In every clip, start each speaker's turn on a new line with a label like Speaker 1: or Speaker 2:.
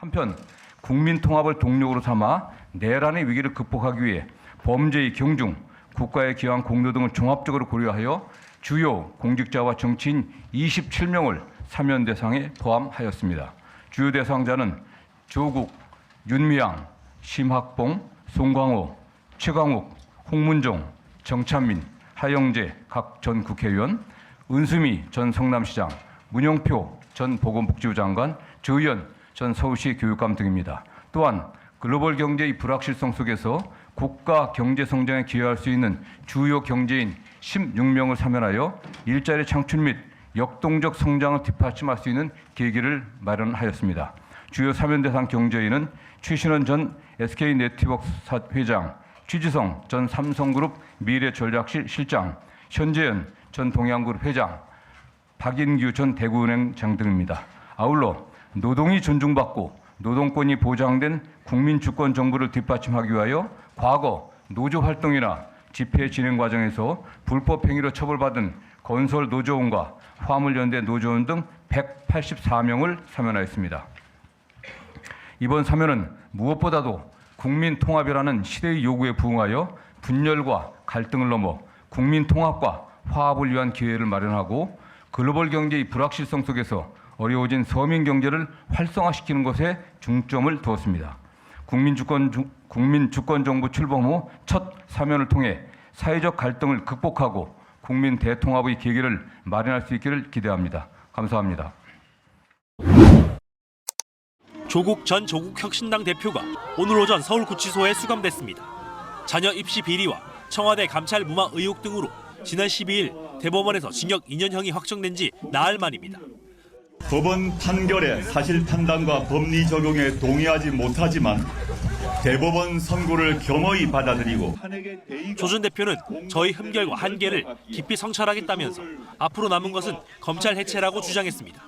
Speaker 1: 한편 국민 통합을 동력으로 삼아 내란의 위기를 극복하기 위해 범죄의 경중, 국가에 기여한 공로 등을 종합적으로 고려하여 주요 공직자와 정치인 27명을 사면 대상에 포함하였습니다. 주요 대상자는 조국, 윤미향, 심학봉, 송광호, 최강욱, 홍문종, 정찬민, 하영재 각 전 국회의원, 은수미 전 성남시장, 문영표 전 보건복지부 장관, 조의원 전 서울시 교육감 등입니다. 또한 글로벌 경제의 불확실성 속에서 국가 경제 성장에 기여할 수 있는 주요 경제인 16명을 사면하여 일자리 창출 및 역동적 성장을 뒷받침할 수 있는 계기를 마련하였습니다. 주요 사면 대상 경제인은 최신원 전 SK네트워크 회장, 취지성 전 삼성그룹 미래전략실 실장, 현재현 전 동양그룹 회장, 박인규 전 대구은행장 등입니다. 아울러 노동이 존중받고 노동권이 보장된 국민주권 정부를 뒷받침하기 위하여 과거 노조 활동이나 집회 진행 과정에서 불법 행위로 처벌받은 건설 노조원과 화물연대 노조원 등 184명을 사면하였습니다. 이번 사면은 무엇보다도 국민 통합이라는 시대의 요구에 부응하여 분열과 갈등을 넘어 국민 통합과 화합을 위한 기회를 마련하고 글로벌 경제의 불확실성 속에서 어려워진 서민 경제를 활성화시키는 것에 중점을 두었습니다. 국민주권정부 출범 후 첫 사면을 통해 사회적 갈등을 극복하고 국민 대통합의 계기를 마련할 수 있기를 기대합니다. 감사합니다.
Speaker 2: 조국 전 조국혁신당 대표가 오늘 오전 서울구치소에 수감됐습니다. 자녀 입시 비리와 청와대 감찰 무마 의혹 등으로 지난 12일 대법원에서 징역 2년형이 확정된 지 나흘 만입니다.
Speaker 3: 법원 판결의 사실 판단과 법리 적용에 동의하지 못하지만 대법원 선고를 겸허히 받아들이고
Speaker 2: 조 전 대표는 저희 흠결과 한계를 깊이 성찰하겠다면서 앞으로 남은 것은 검찰 해체라고 주장했습니다.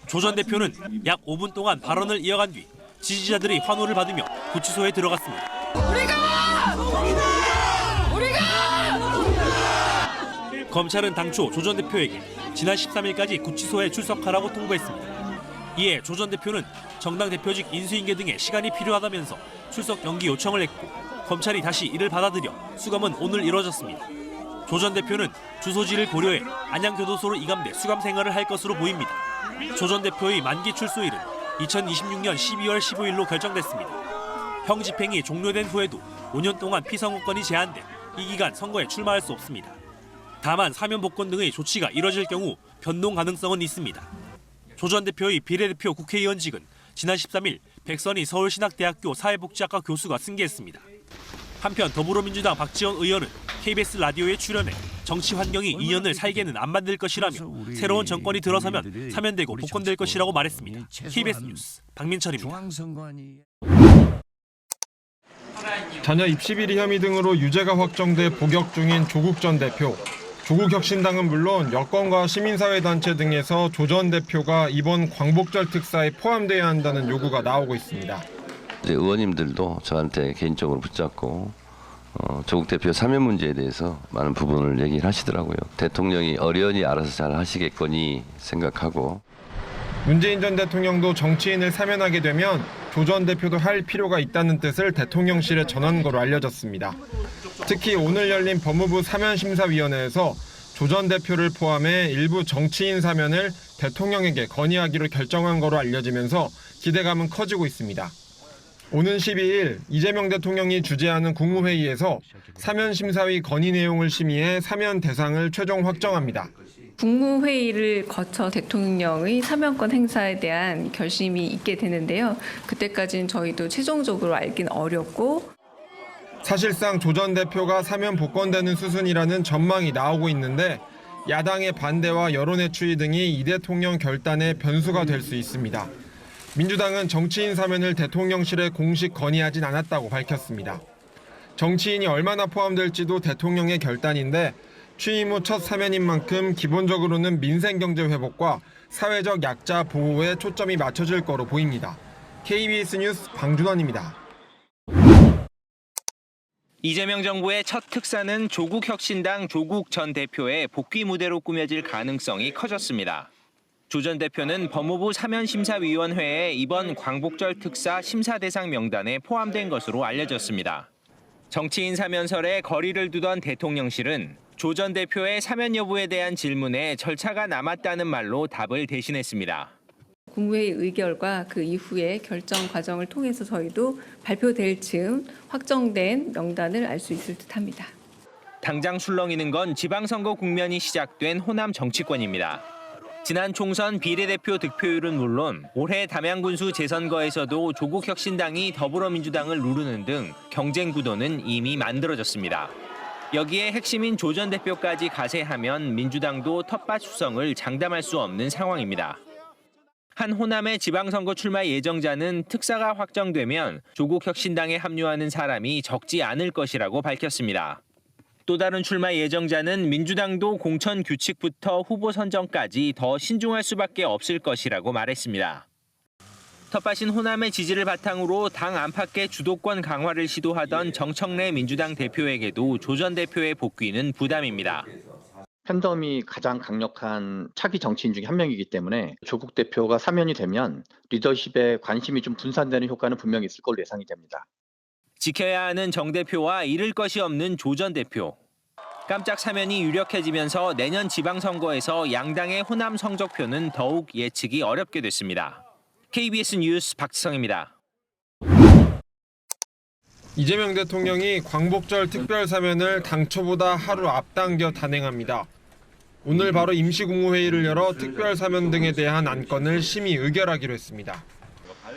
Speaker 2: 조 전 대표는 약 5분 동안 발언을 이어간 뒤 지지자들의 환호를 받으며 구치소에 들어갔습니다. 검찰은 당초 조 전 대표에게 지난 13일까지 구치소에 출석하라고 통보했습니다. 이에 조 전 대표는 정당 대표직 인수인계 등의 시간이 필요하다면서 출석 연기 요청을 했고 검찰이 다시 이를 받아들여 수감은 오늘 이뤄졌습니다. 조 전 대표는 주소지를 고려해 안양교도소로 이감돼 수감 생활을 할 것으로 보입니다. 조 전 대표의 만기 출소일은 2026년 12월 15일로 결정됐습니다. 형 집행이 종료된 후에도 5년 동안 피선거권이 제한돼 이 기간 선거에 출마할 수 없습니다. 다만 사면 복권 등의 조치가 이뤄질 경우 변동 가능성은 있습니다. 조 전 대표의 비례대표 국회의원직은 지난 13일 백선희 서울신학대학교 사회복지학과 교수가 승계했습니다. 한편 더불어민주당 박지원 의원은 KBS 라디오에 출연해 정치 환경이 2년을 살게는 안 만들 것이라며 새로운 정권이 들어서면 사면되고 복권될 것이라고 말했습니다. KBS 뉴스 박민철입니다.
Speaker 4: 자녀 입시 비리 혐의 등으로 유죄가 확정돼 복역 중인 조국 전 대표. 조국혁신당은 물론 여권과 시민사회단체 등에서 조 전 대표가 이번 광복절 특사에 포함돼야 한다는 요구가 나오고 있습니다.
Speaker 5: 의원님들도 저한테 개인적으로 붙잡고 조국 대표 사면 문제에 대해서 많은 부분을 얘기를 하시더라고요. 대통령이 어련히 알아서 잘 하시겠거니 생각하고.
Speaker 4: 문재인 전 대통령도 정치인을 사면하게 되면 조 전 대표도 할 필요가 있다는 뜻을 대통령실에 전한 거로 알려졌습니다. 특히 오늘 열린 법무부 사면심사위원회에서 조 전 대표를 포함해 일부 정치인 사면을 대통령에게 건의하기로 결정한 거로 알려지면서 기대감은 커지고 있습니다. 오는 12일 이재명 대통령이 주재하는 국무회의에서 사면심사위 건의 내용을 심의해 사면 대상을 최종 확정합니다.
Speaker 6: 국무회의를 거쳐 대통령의 사면권 행사에 대한 결심이 있게 되는데요. 그때까지는 저희도 최종적으로 알긴 어렵고
Speaker 4: 사실상 조 전 대표가 사면 복권되는 수순이라는 전망이 나오고 있는데 야당의 반대와 여론의 추이 등이 이 대통령 결단의 변수가 될 수 있습니다. 민주당은 정치인 사면을 대통령실에 공식 건의하진 않았다고 밝혔습니다. 정치인이 얼마나 포함될지도 대통령의 결단인데 취임 후 첫 사면인 만큼 기본적으로는 민생경제 회복과 사회적 약자 보호에 초점이 맞춰질 거로 보입니다. KBS 뉴스 방준원입니다.
Speaker 7: 이재명 정부의 첫 특사는 조국혁신당 조국 전 대표의 복귀 무대로 꾸며질 가능성이 커졌습니다. 조 전 대표는 법무부 사면심사위원회에 이번 광복절 특사 심사 대상 명단에 포함된 것으로 알려졌습니다. 정치인 사면설에 거리를 두던 대통령실은 조 전 대표의 사면 여부에 대한 질문에 절차가 남았다는 말로 답을 대신했습니다.
Speaker 6: 국무회의 의결과 그 이후의 결정 과정을 통해서 저희도 발표될 즈음 확정된 명단을 알 수 있을 듯합니다.
Speaker 7: 당장 술렁이는 건 지방선거 국면이 시작된 호남 정치권입니다. 지난 총선 비례대표 득표율은 물론 올해 담양군수 재선거에서도 조국혁신당이 더불어민주당을 누르는 등 경쟁 구도는 이미 만들어졌습니다. 여기에 핵심인 조 전 대표까지 가세하면 민주당도 텃밭 수성을 장담할 수 없는 상황입니다. 한 호남의 지방선거 출마 예정자는 특사가 확정되면 조국혁신당에 합류하는 사람이 적지 않을 것이라고 밝혔습니다. 또 다른 출마 예정자는 민주당도 공천 규칙부터 후보 선정까지 더 신중할 수밖에 없을 것이라고 말했습니다. 텃밭인 호남의 지지를 바탕으로 당 안팎의 주도권 강화를 시도하던 정청래 민주당 대표에게도 조 전 대표의 복귀는 부담입니다.
Speaker 8: 팬덤이 가장 강력한 차기 정치인 중에 한 명이기 때문에 조국 대표가 사면이 되면 리더십에 관심이 좀 분산되는 효과는 분명히 있을 걸로 예상이 됩니다.
Speaker 7: 지켜야 하는 정 대표와 잃을 것이 없는 조 전 대표. 깜짝 사면이 유력해지면서 내년 지방선거에서 양당의 호남 성적표는 더욱 예측이 어렵게 됐습니다. KBS 뉴스 박지성입니다.
Speaker 4: 이재명 대통령이 광복절 특별사면을 당초보다 하루 앞당겨 단행합니다. 오늘 바로 임시국무회의를 열어 특별사면 등에 대한 안건을 심의 의결하기로 했습니다.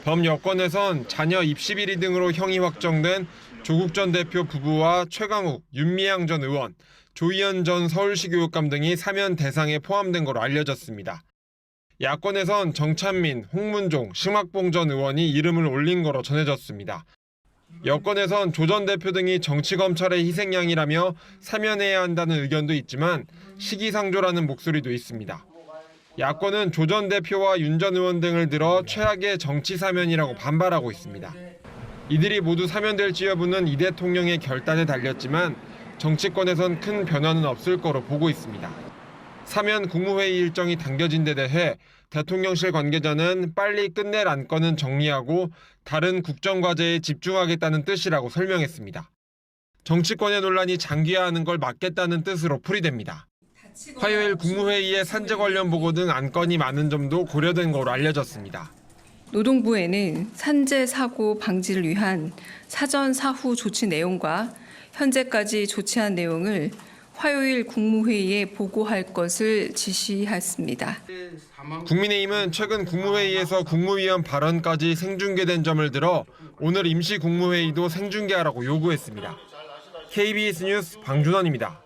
Speaker 4: 범여권에선 자녀 입시 비리 등으로 형이 확정된 조국 전 대표 부부와 최강욱, 윤미향 전 의원, 조희연 전 서울시 교육감 등이 사면 대상에 포함된 것으로 알려졌습니다. 야권에선 정찬민, 홍문종, 심학봉 전 의원이 이름을 올린 거로 전해졌습니다. 여권에선 조 전 대표 등이 정치검찰의 희생양이라며 사면해야 한다는 의견도 있지만 시기상조라는 목소리도 있습니다. 야권은 조 전 대표와 윤 전 의원 등을 들어 최악의 정치 사면이라고 반발하고 있습니다. 이들이 모두 사면될지 여부는 이 대통령의 결단에 달렸지만 정치권에선 큰 변화는 없을 거로 보고 있습니다. 사면 국무회의 일정이 당겨진 데 대해 대통령실 관계자는 빨리 끝낼 안건은 정리하고 다른 국정과제에 집중하겠다는 뜻이라고 설명했습니다. 정치권의 논란이 장기화하는 걸 막겠다는 뜻으로 풀이됩니다. 화요일 국무회의에 산재 관련 보고 등 안건이 많은 점도 고려된 것으로 알려졌습니다.
Speaker 6: 노동부에는 산재 사고 방지를 위한 사전 사후 조치 내용과 현재까지 조치한 내용을 화요일 국무회의에 보고할 것을 지시했습니다.
Speaker 4: 국민의힘은 최근 국무회의에서 국무위원 발언까지 생중계된 점을 들어 오늘 임시 국무회의도 생중계하라고 요구했습니다. KBS 뉴스 방준원입니다.